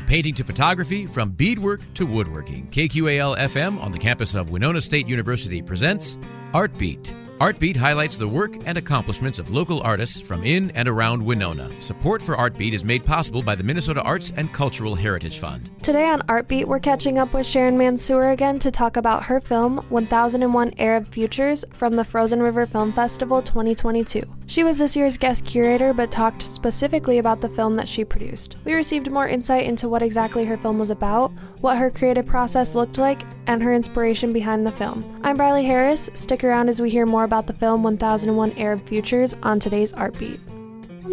painting to photography, from beadwork to woodworking. KQAL FM on the campus of Winona State University presents Art Beat. Art Beat highlights the work and accomplishments of local artists from in and around Winona. Support for Art Beat is made possible by the Minnesota Arts and Cultural Heritage Fund. Today on Art Beat, we're catching up with Sharon Mansur again to talk about her film, 1001 Arab Futures, from the Frozen River Film Festival 2022. She was this year's guest curator, but talked specifically about the film that she produced. We received more insight into what exactly her film was about, what her creative process looked like, and her inspiration behind the film. I'm Brylee Harris. Stick around as we hear more about the film 1001 Arab Futures on today's Art Beat.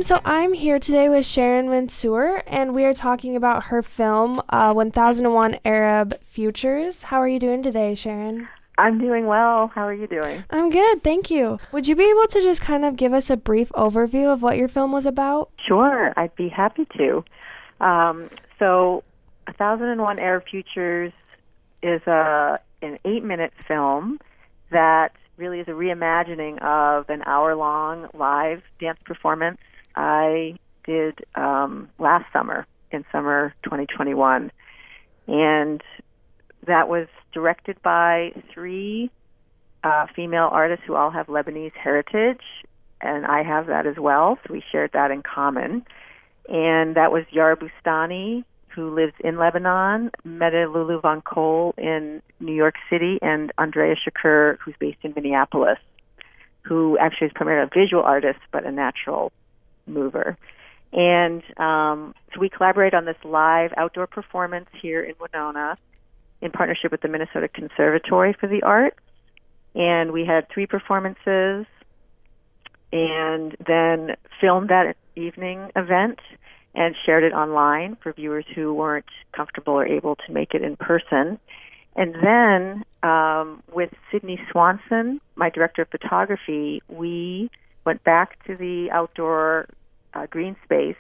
So I'm here today with Sharon Mansur, and we are talking about her film, 1001 Arab Futures. How are you doing today, Sharon? I'm doing well. How are you doing? I'm good, thank you. Would you be able to just kind of give us a brief overview of what your film was about? Sure, I'd be happy to. So 1001 Arab Futures is an 8-minute film that really is a reimagining of an hour-long live dance performance I did last summer, in summer 2021. And that was directed by 3 female artists who all have Lebanese heritage, and I have that as well, so we shared that in common. And that was Yara Bustani, who lives in Lebanon, Meta Lulu Von Cole in New York City, and Andrea Shakur, who's based in Minneapolis, who actually is primarily a visual artist, but a natural mover. And so we collaborate on this live outdoor performance here in Winona in partnership with the Minnesota Conservatory for the Arts. And we had 3 performances and then filmed that evening event and shared it online for viewers who weren't comfortable or able to make it in person. And then with Sydney Swanson, my director of photography, we went back to the outdoor green space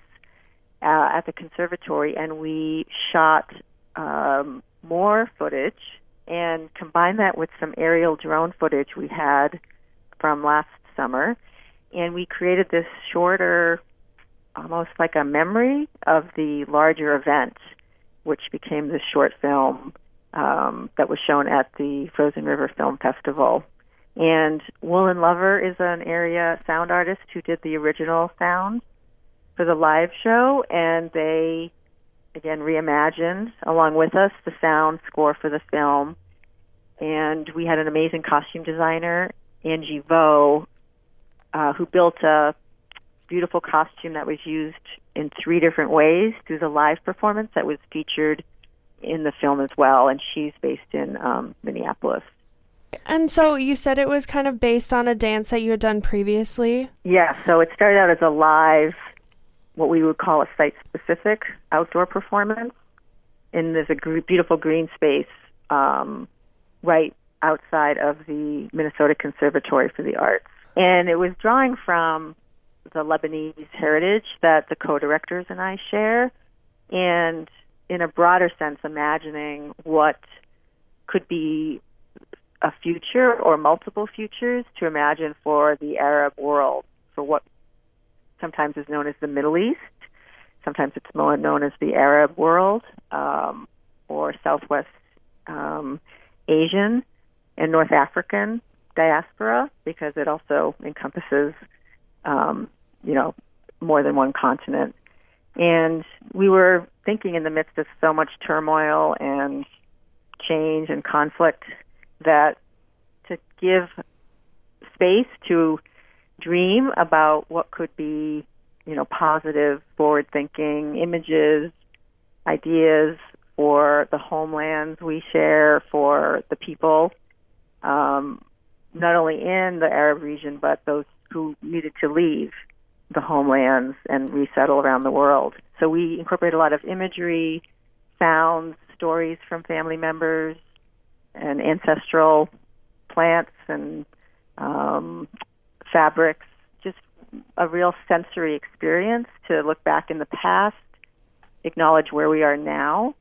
at the conservatory, and we shot more footage and combined that with some aerial drone footage we had from last summer. And we created this shorter, almost like a memory of the larger event, which became this short film that was shown at the Frozen River Film Festival. And Woolen Lover is an area sound artist who did the original sound for the live show, and they, again, reimagined, along with us, the sound score for the film. And we had an amazing costume designer, Angie Vo, who built a beautiful costume that was used in 3 different ways through the live performance that was featured in the film as well, and she's based in Minneapolis. And so you said it was kind of based on a dance that you had done previously? Yeah, so it started out as a live, what we would call a site-specific outdoor performance, and there's a beautiful green space right outside of the Minnesota Conservatory for the Arts. And it was drawing from the Lebanese heritage that the co-directors and I share, and in a broader sense, imagining what could be a future or multiple futures to imagine for the Arab world, for what sometimes is known as the Middle East, sometimes it's more known as the Arab world, or Southwest Asian and North African diaspora, because it also encompasses, more than one continent. And we were thinking in the midst of so much turmoil and change and conflict that to give space to dream about what could be, positive, forward-thinking images, ideas for the homelands we share, for the people, not only in the Arab region, but those who needed to leave the homelands and resettle around the world. So we incorporate a lot of imagery, sounds, stories from family members, and ancestral plants and fabrics, just a real sensory experience to look back in the past, acknowledge where we are now,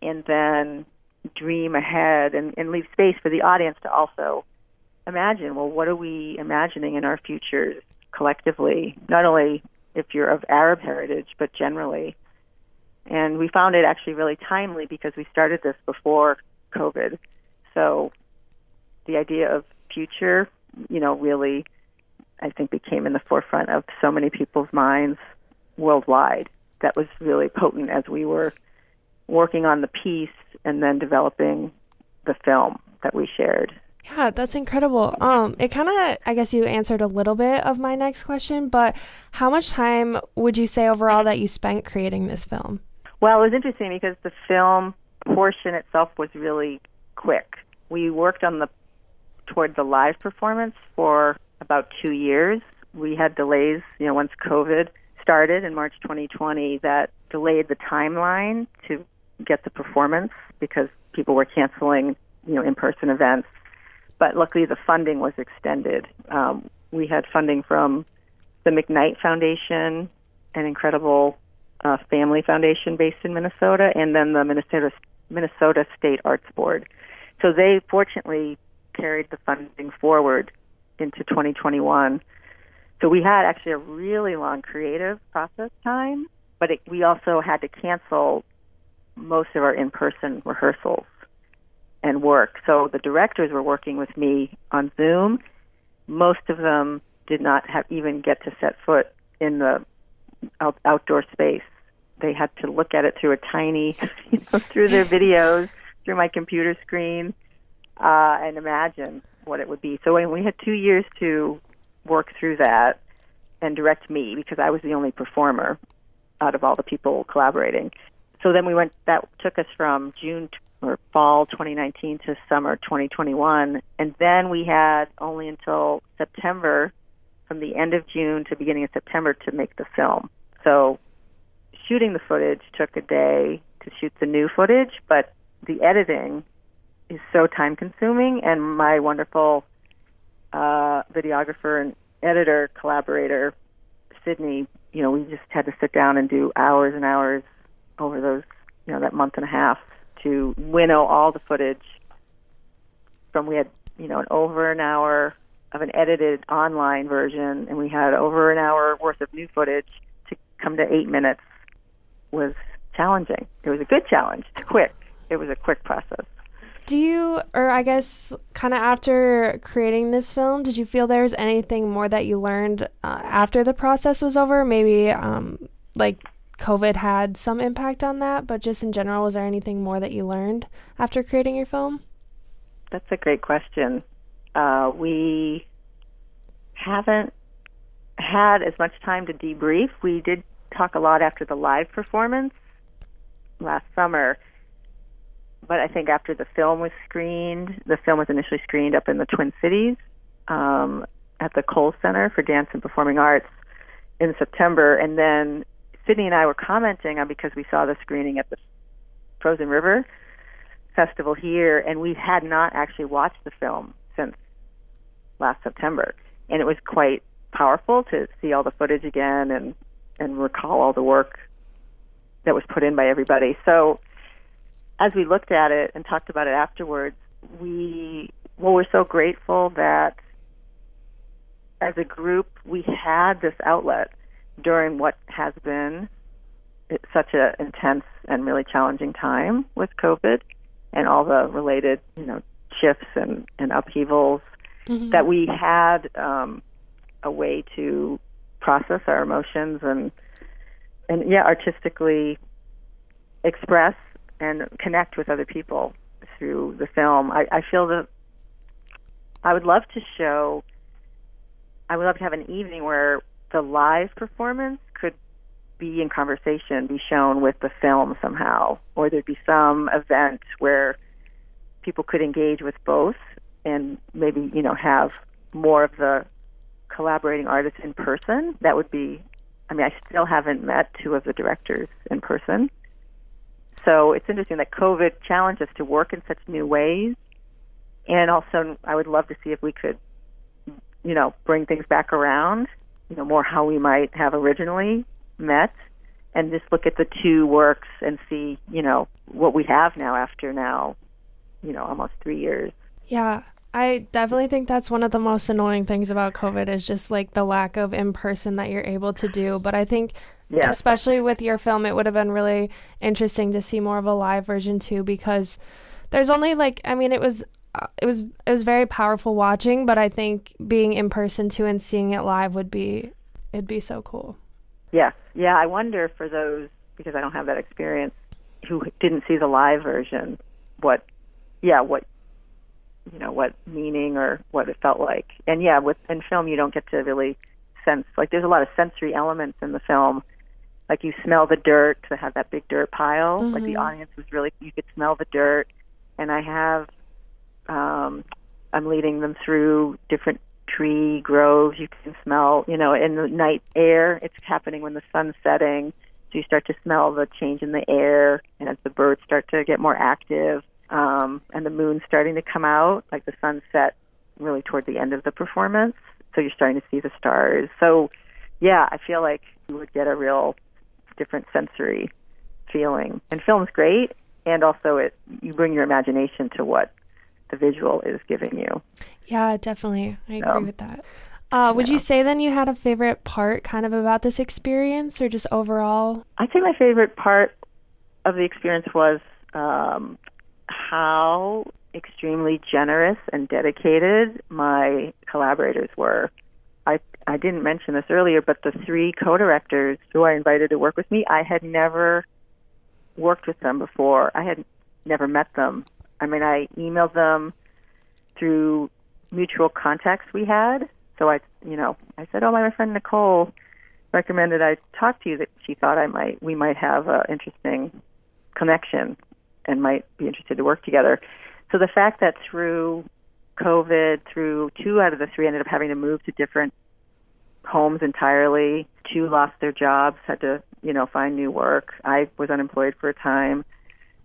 and then dream ahead and leave space for the audience to also imagine, well, what are we imagining in our futures collectively, not only if you're of Arab heritage, but generally. And we found it actually really timely because we started this before COVID. So the idea of future, really, I think became in the forefront of so many people's minds worldwide. That was really potent as we were working on the piece and then developing the film that we shared. Yeah, that's incredible. It kind of, I guess you answered a little bit of my next question, but how much time would you say overall that you spent creating this film? Well, it was interesting because the film portion itself was really quick. We worked toward the live performance for about 2 years. We had delays, once COVID started in March 2020, that delayed the timeline to get the performance because people were canceling, in-person events. But luckily, the funding was extended. We had funding from the McKnight Foundation, an incredible family foundation based in Minnesota, and then the Minnesota State Arts Board. So they fortunately carried the funding forward into 2021. So we had actually a really long creative process time, but we also had to cancel most of our in-person rehearsals and work. So the directors were working with me on Zoom. Most of them did not even get to set foot in the outdoor space. They had to look at it through a tiny, through their videos, through my computer screen, and imagine what it would be. So when we had 2 years to work through that and direct me, because I was the only performer out of all the people collaborating. So then that took us from June or fall 2019 to summer 2021. And then we had only until September, from the end of June to beginning of September, to make the film. So shooting the footage took a day to shoot the new footage, but the editing is so time-consuming, and my wonderful videographer and editor collaborator, Sydney, we just had to sit down and do hours and hours over those, that month and a half to winnow all the footage we had, over an hour of an edited online version, and we had over an hour worth of new footage to come to 8 minutes. Was challenging. It was a good challenge. Quick. It was a quick process. Do you, or I guess kind of after creating this film, did you feel there was anything more that you learned after the process was over? Maybe like COVID had some impact on that, but just in general, was there anything more that you learned after creating your film? That's a great question. We haven't had as much time to debrief. We did talk a lot after the live performance last summer. But I think after the film was initially screened up in the Twin Cities at the Cole Center for Dance and Performing Arts in September. And then Sydney and I were commenting on, because we saw the screening at the Frozen River Festival here, and we had not actually watched the film since last September. And it was quite powerful to see all the footage again and recall all the work that was put in by everybody. So as we looked at it and talked about it afterwards, we're so grateful that as a group we had this outlet during what has been such an intense and really challenging time with COVID and all the related, shifts and upheavals, that we had a way to process our emotions and artistically express and connect with other people through the film. I feel that I would love to have an evening where the live performance could be in conversation, be shown with the film somehow, or there'd be some event where people could engage with both and maybe, have more of the collaborating artists in person. That would be, I still haven't met two of the directors in person. So it's interesting that COVID challenged us to work in such new ways. And also, I would love to see if we could, bring things back around, more how we might have originally met, and just look at the two works and see, what we have now after almost 3 years. Yeah, I definitely think that's one of the most annoying things about COVID is just like the lack of in-person that you're able to do. But I think Yeah. Especially with your film, it would have been really interesting to see more of a live version too, because there's only it was very powerful watching, but I think being in person too and seeing it live it'd be so cool. Yeah. Yeah, I wonder for those, because I don't have that experience, who didn't see the live version, what meaning or what it felt like. And in film you don't get to really sense, like there's a lot of sensory elements in the film. Like you smell the dirt, because I have that big dirt pile. Mm-hmm. Like the audience was really, you could smell the dirt. And I have, I'm leading them through different tree groves. You can smell, in the night air, it's happening when the sun's setting. So you start to smell the change in the air, and as the birds start to get more active, and the moon's starting to come out, like the sunset really toward the end of the performance. So you're starting to see the stars. So, yeah, I feel like you would get a real different sensory feeling. And film's great, and also you bring your imagination to what the visual is giving you. Yeah, definitely. I agree with that. Would you say then you had a favorite part kind of about this experience, or just overall? I think my favorite part of the experience was how extremely generous and dedicated my collaborators were. I didn't mention this earlier, but the 3 co-directors who I invited to work with me, I had never worked with them before. I had never met them. I mean, I emailed them through mutual contacts we had. So I said, my friend Nicole recommended I talk to you, that she thought we might have an interesting connection and might be interested to work together. So the fact that through COVID, 2 out of the 3 ended up having to move to different homes entirely. 2 lost their jobs, had to, find new work. I was unemployed for a time.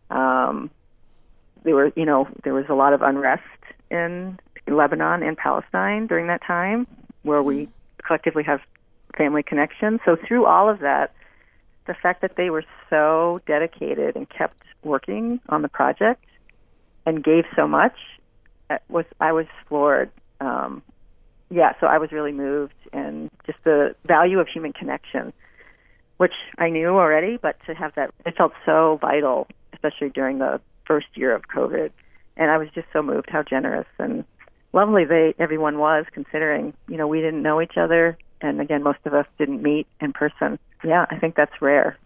There was a lot of unrest in Lebanon and Palestine during that time, where we collectively have family connections. So through all of that, the fact that they were so dedicated and kept working on the project and gave so much, I was floored. So I was really moved, and just the value of human connection, which I knew already, but to have that, it felt so vital, especially during the first year of COVID. And I was just so moved how generous and lovely everyone was, considering, we didn't know each other. And again, most of us didn't meet in person. Yeah, I think that's rare.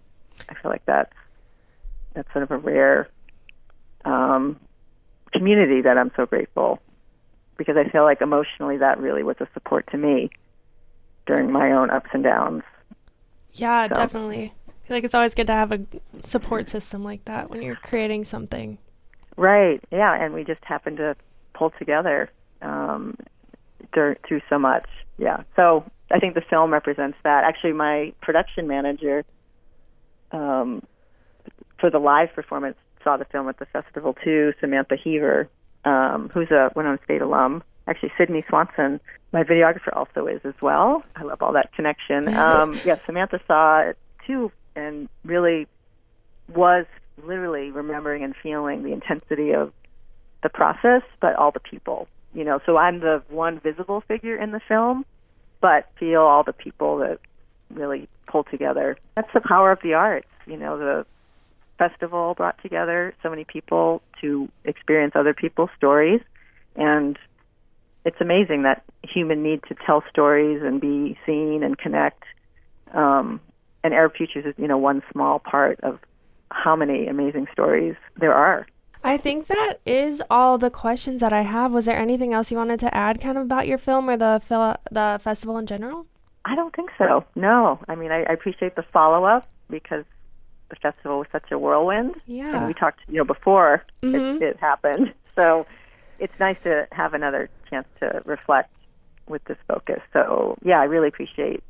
I feel like that's sort of a rare community that I'm so grateful, because I feel like emotionally that really was a support to me during my own ups and downs. Yeah, definitely. I feel like it's always good to have a support system like that when you're creating something. Right, yeah, and we just happened to pull together through so much. Yeah, so I think the film represents that. Actually, my production manager for the live performance saw the film at the festival too, Samantha Heaver, who's a Winona State alum. Actually, Sydney Swanson, my videographer, also is as well. I love all that connection. Samantha saw it too, and really was literally remembering and feeling the intensity of the process, but all the people. So I'm the one visible figure in the film, but feel all the people that really pull together. That's the power of the arts. The festival brought together so many people to experience other people's stories, and it's amazing that human need to tell stories and be seen and connect. And Arab Futures is, one small part of how many amazing stories there are. I think that is all the questions that I have. Was there anything else you wanted to add kind of about your film or the festival in general? I don't think so. No. I mean, I appreciate the follow-up, because the festival was such a whirlwind. Yeah. And we talked, before it happened. So it's nice to have another chance to reflect with this focus. So, yeah, I really appreciate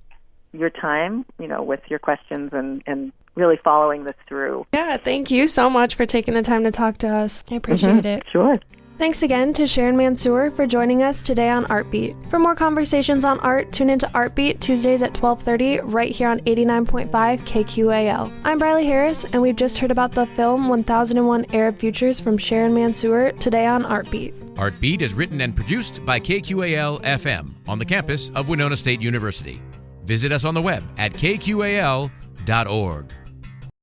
your time, with your questions and really following this through. Yeah, thank you so much for taking the time to talk to us. I appreciate it. Sure. Thanks again to Sharon Mansur for joining us today on Artbeat. For more conversations on art, tune into Artbeat Tuesdays at 12:30 right here on 89.5 KQAL. I'm Brylee Harris, and we've just heard about the film 1001 Arab Futures from Sharon Mansur today on Artbeat. Artbeat is written and produced by KQAL FM on the campus of Winona State University. Visit us on the web at kqal.org. artbeat.org.